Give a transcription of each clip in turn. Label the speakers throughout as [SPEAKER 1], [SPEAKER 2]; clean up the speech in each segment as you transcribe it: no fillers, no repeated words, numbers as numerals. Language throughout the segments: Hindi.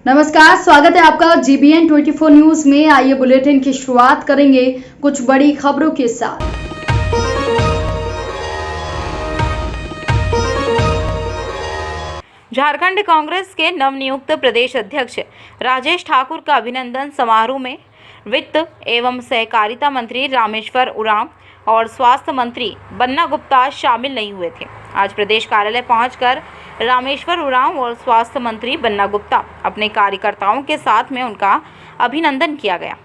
[SPEAKER 1] नमस्कार, स्वागत है आपका GBN 24 न्यूज में। आइए बुलेटिन की शुरुआत करेंगे कुछ बड़ी खबरों के साथ।
[SPEAKER 2] झारखंड कांग्रेस के नवनियुक्त प्रदेश अध्यक्ष राजेश ठाकुर का अभिनंदन समारोह में वित्त एवं सहकारिता मंत्री रामेश्वर उरांव और स्वास्थ्य मंत्री बन्ना गुप्ता शामिल नहीं हुए थे। आज प्रदेश कार्यालय पहुंचकर रामेश्वर उरांव और स्वास्थ्य मंत्री बन्ना गुप्ता अपने कार्यकर्ताओं के साथ में उनका अभिनंदन किया गया।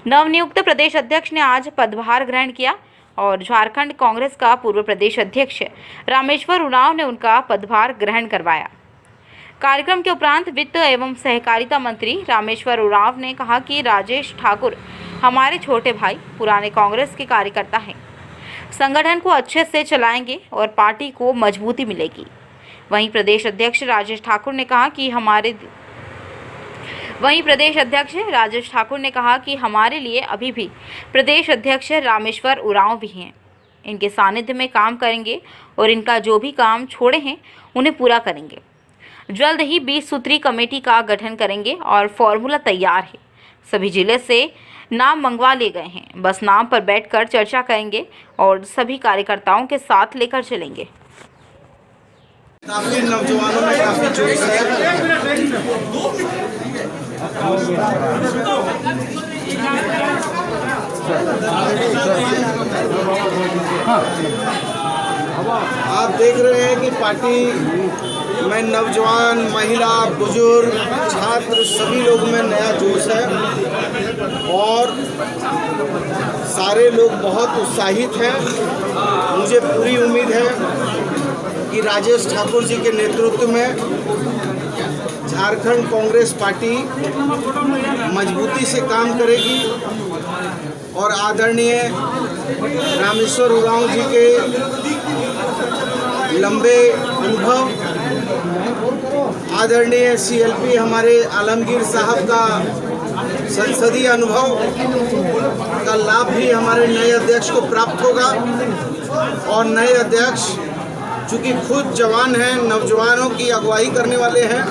[SPEAKER 2] नवनियुक्त प्रदेश अध्यक्ष ने आज पदभार ग्रहण किया और झारखंड कांग्रेस का पूर्व प्रदेश अध्यक्ष रामेश्वर उरांव ने उनका पदभार ग्रहण करवाया। कार्यक्रम के उपरांत वित्त एवं सहकारिता मंत्री रामेश्वर उरांव ने कहा कि राजेश ठाकुर हमारे छोटे भाई पुराने कांग्रेस के कार्यकर्ता हैं, संगठन को अच्छे से चलाएंगे और पार्टी को मजबूती मिलेगी। वहीं प्रदेश अध्यक्ष राजेश ठाकुर ने कहा कि हमारे लिए अभी भी प्रदेश अध्यक्ष रामेश्वर उरांव भी हैं। इनके सानिध्य में काम करेंगे और इनका जो भी काम छोड़े हैं उन्हें पूरा करेंगे। जल्द ही 20 सूत्री कमेटी का गठन करेंगे और फॉर्मूला तैयार है। सभी जिले से नाम मंगवा लिए गए हैं, बस नाम पर बैठकर चर्चा करेंगे और सभी कार्यकर्ताओं के साथ लेकर चलेंगे।
[SPEAKER 3] काफी नौजवानों में काफी जोश है। आप देख रहे हैं कि पार्टी में नौजवान, महिला, बुजुर्ग, छात्र सभी लोग में नया जोश है और सारे लोग बहुत उत्साहित हैं। मुझे पूरी उम्मीद है कि राजेश ठाकुर जी के नेतृत्व में झारखंड कांग्रेस पार्टी मजबूती से काम करेगी और आदरणीय रामेश्वर उरांव जी के लंबे अनुभव, आदरणीय CLP हमारे आलमगीर साहब का संसदीय अनुभव का लाभ भी हमारे नए अध्यक्ष को प्राप्त होगा और नए अध्यक्ष चूँकि खुद जवान हैं, नौजवानों की अगुवाई करने वाले हैं,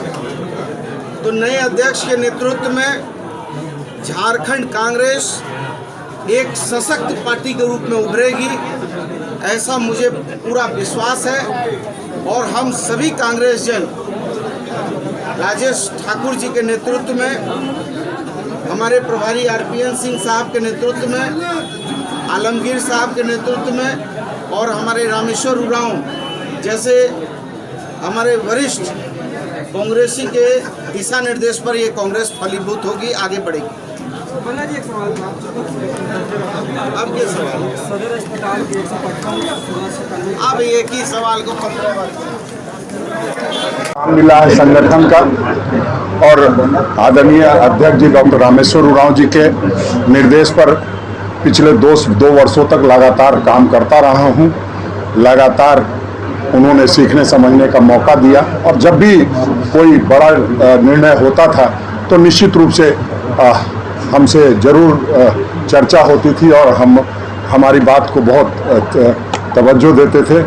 [SPEAKER 3] तो नए अध्यक्ष के नेतृत्व में झारखंड कांग्रेस एक सशक्त पार्टी के रूप में उभरेगी, ऐसा मुझे पूरा विश्वास है। और हम सभी कांग्रेस जन राजेश ठाकुर जी के नेतृत्व में, हमारे प्रभारी RPN सिंह साहब के नेतृत्व में, आलमगीर साहब के नेतृत्व में और हमारे रामेश्वर उरांव जैसे हमारे वरिष्ठ कांग्रेसी के दिशा निर्देश पर ये कांग्रेस फलीभूत होगी, आगे बढ़ेगी।
[SPEAKER 4] जी एक सवाल था,
[SPEAKER 3] अब ये सवाल
[SPEAKER 4] सदर अस्पताल के 155
[SPEAKER 3] अब एक ही सवाल को 15 बार
[SPEAKER 5] मिला है संगठन का और आदरणीय अध्यक्ष जी डॉक्टर रामेश्वर उरांव जी के निर्देश पर पिछले दो वर्षों तक लगातार काम करता रहा हूँ। लगातार उन्होंने सीखने समझने का मौका दिया और जब भी कोई बड़ा निर्णय होता था तो निश्चित रूप से हमसे जरूर चर्चा होती थी और हम हमारी बात को बहुत तवज्जो देते थे।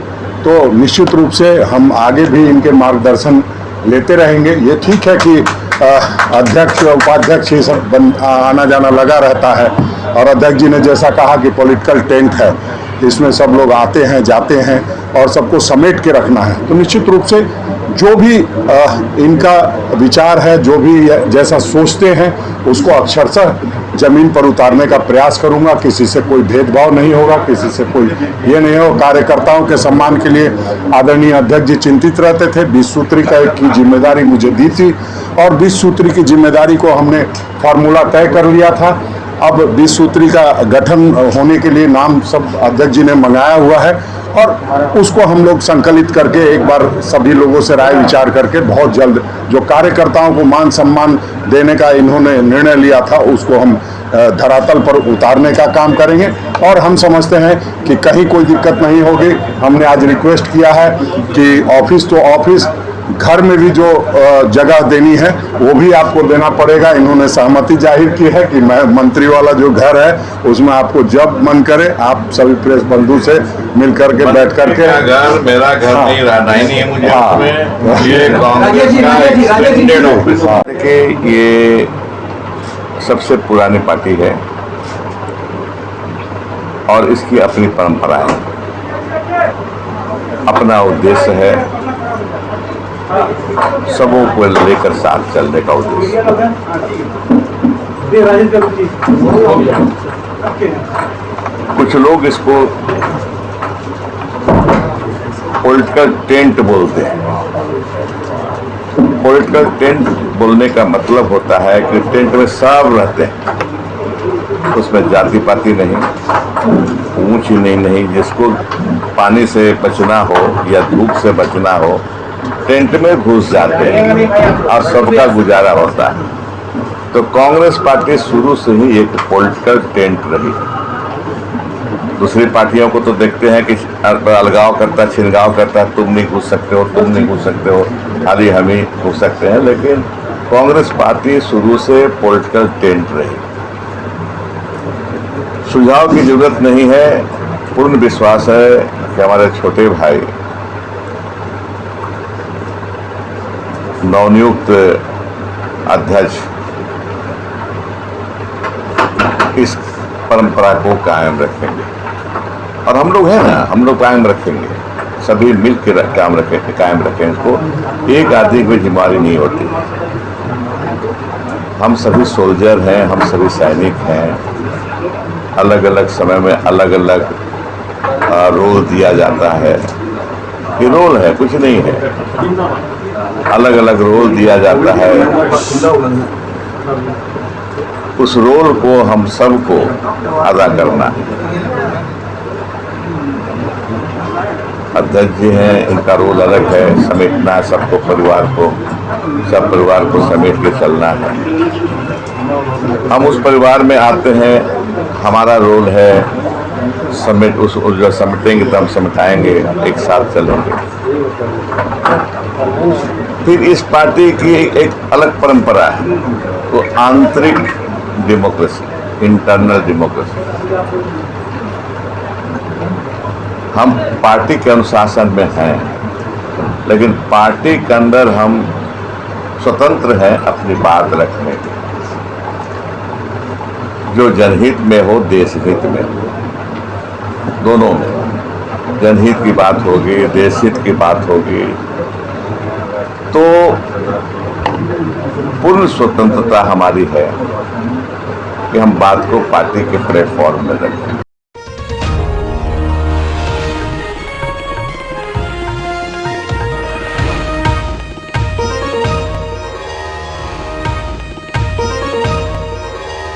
[SPEAKER 5] तो निश्चित रूप से हम आगे भी इनके मार्गदर्शन लेते रहेंगे। ये ठीक है कि अध्यक्ष उपाध्यक्ष ये सब आना जाना लगा रहता है और अध्यक्ष जी ने जैसा कहा कि पॉलिटिकल टेंट है, इसमें सब लोग आते हैं जाते हैं और सबको समेट के रखना है। तो निश्चित रूप से जो भी इनका विचार है, जो भी जैसा सोचते हैं, उसको अक्षरशः जमीन पर उतारने का प्रयास करूंगा। किसी से कोई भेदभाव नहीं होगा, किसी से कोई ये नहीं होगा। कार्यकर्ताओं के सम्मान के लिए आदरणीय अध्यक्ष जी चिंतित रहते थे। 20 सूत्री की जिम्मेदारी मुझे दी थी और 20 सूत्री की जिम्मेदारी को हमने फॉर्मूला तय कर लिया था। अब 20 सूत्री का गठन होने के लिए नाम सब अध्यक्ष जी ने मंगाया हुआ है और उसको हम लोग संकलित करके एक बार सभी लोगों से राय विचार करके बहुत जल्द जो कार्यकर्ताओं को मान सम्मान देने का इन्होंने निर्णय लिया था उसको हम धरातल पर उतारने का काम करेंगे और हम समझते हैं कि कहीं कोई दिक्कत नहीं होगी। हमने आज रिक्वेस्ट किया है कि ऑफिस टू ऑफिस घर में भी जो जगह देनी है वो भी आपको देना पड़ेगा। इन्होंने सहमति जाहिर की है कि मंत्री वाला जो घर है उसमें आपको जब मन करे आप सभी प्रेस बंधु से मिल करके बैठ करके।
[SPEAKER 6] घर मेरा घर नहीं, रहना ही नहीं है मुझे उसमें। ये कांग्रेस का एक्सटेंडेड ऑफिस। देखिए, ये सबसे पुरानी पार्टी है और इसकी अपनी परंपरा है, अपना उद्देश्य है, सबों को लेकर साथ चलने का उद्देश्य। कुछ लोग इसको पॉलिटिकल टेंट बोलते हैं। पॉलिटिकल टेंट बोलने का मतलब होता है कि टेंट में सब रहते हैं, उसमें जाति पाति नहीं, ऊंच नहीं, जिसको पानी से बचना हो या धूप से बचना हो टेंट में घुस जाते हैं और सबका गुजारा होता है। तो कांग्रेस पार्टी शुरू से ही एक पॉलिटिकल टेंट रही। दूसरी पार्टियों को तो देखते हैं कि अलगाव करता, छिनगाव करता, तुम नहीं घुस सकते हो, तुम नहीं घुस सकते हो, खाली हम ही घुस सकते हैं। लेकिन कांग्रेस पार्टी शुरू से पॉलिटिकल टेंट रही। सुझाव की जरूरत नहीं है। पूर्ण विश्वास है कि हमारे छोटे भाई नवनियुक्त अध्यक्ष इस परंपरा को कायम रखेंगे और हम लोग हैं ना, हम लोग कायम रखेंगे, सभी मिल के कायम रखें इसको। एक आदमी की जिम्मेदारी नहीं होती। हम सभी सोल्जर हैं, हम सभी सैनिक हैं। अलग अलग समय में अलग अलग रोल दिया जाता है। ये रोल है, कुछ नहीं है। अलग अलग रोल दिया जाता है। उस रोल को हम सबको अदा करना है। अध्यक्ष जी हैं, इनका रोल अलग है, समेटना है सबको, सब परिवार को समेट के चलना है। हम उस परिवार में आते हैं, हमारा रोल है उस जो समेटेंगे तो हम समेटाएंगे, एक साथ चलेंगे। फिर इस पार्टी की एक अलग परंपरा है, तो आंतरिक डेमोक्रेसी, इंटरनल डेमोक्रेसी। हम पार्टी के अनुशासन में हैं, लेकिन पार्टी के अंदर हम स्वतंत्र हैं अपनी बात रखने की, जो जनहित में हो, देश हित में हो, दोनों में। जनहित की बात होगी, देश हित की बात होगी, तो पूर्ण स्वतंत्रता हमारी है कि हम बात को पार्टी के प्लेटफॉर्म में रखें।